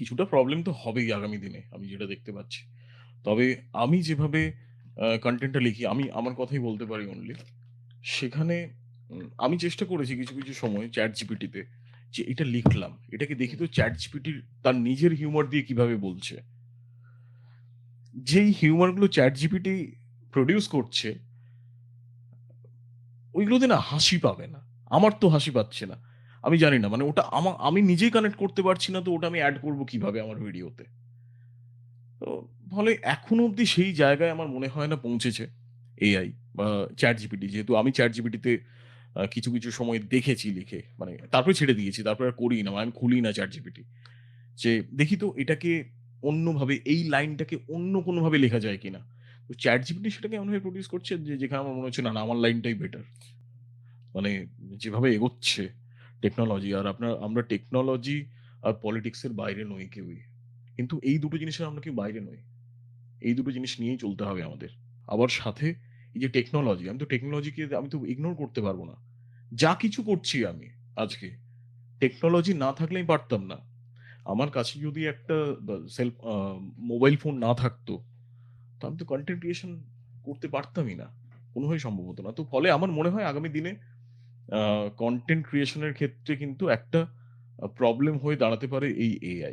কিছুটা প্রবলেম তো হবেই আগামী দিনে, আমি যেটা দেখতে পাচ্ছি। তবে আমি যেভাবে কনটেন্টটা লিখি, আমি আমার কথাই বলতে পারি অনলি। সেখানে আমি চেষ্টা করেছি কিছু সময় ChatGPT তে যে এটা লিখলাম। এটাকে দেখি হুম, তো ChatGPT তার নিজের হিউমার দিয়ে কিভাবে বলছে। যেই হিউমার গুলো ChatGPT প্রোডিউস করছে, ওইগুলোতে না হাসি পাবে না। আমার তো হাসি পাচ্ছে না। আমি জানি না মানে ওটা আমি নিজেই কানেক্ট করতে পারছি না, তো ওটা আমি এড করব কিভাবে আমার ভিডিওতে? তো ফলে এখনো অব্দি সেই জায়গায় আমার মনে হয় না পৌঁছেছে এআই বা ChatGPT, যেহেতু আমি ChatGPT তে কিছু সময় দেখেছি লিখে। মানে তারপরে ছেড়ে দিয়েছি। তারপরে আর করিই না। মানে আমি খুলি না ChatGPT। যে দেখি তো এটাকে অন্যভাবে এই লাইনটাকে অন্য কোনোভাবে লেখা যায় কিনা। তো ChatGPT সেটাকে এমনভাবে প্রডিউস করছে যে যেখানে আমার মনে হচ্ছে না, না আমার লাইনটাই বেটার। মানে যেভাবে এগোচ্ছে টেকনোলজি, আর আমরা টেকনোলজি আর পলিটিক্স এর বাইরে নই কেউই। কিন্তু এই দুটো জিনিসের আমরা কেউ বাইরে নই। এই দুটো জিনিস নিয়েই চলতে হবে আমাদের। আবার সাথে এই যে টেকনোলজি, আমি তো ইগনোর করতে পারব না। যা কিছু করছি আমি আজকে, টেকনোলজি না থাকলে আমি পারতাম না। আমার কাছে যদি একটা মোবাইল ফোন না থাকতো, তো আমি তো কনটেন্ট ক্রিয়েশন করতে পারতামই না। কোনোভাবেই সম্ভব হতো না। তো ফলে আমার মনে হয় আগামী দিনে আ কনটেন্ট ক্রিয়েশন এর ক্ষেত্রে কিন্তু একটা প্রবলেম হয়ে দাঁড়াতে পারে এই এআই।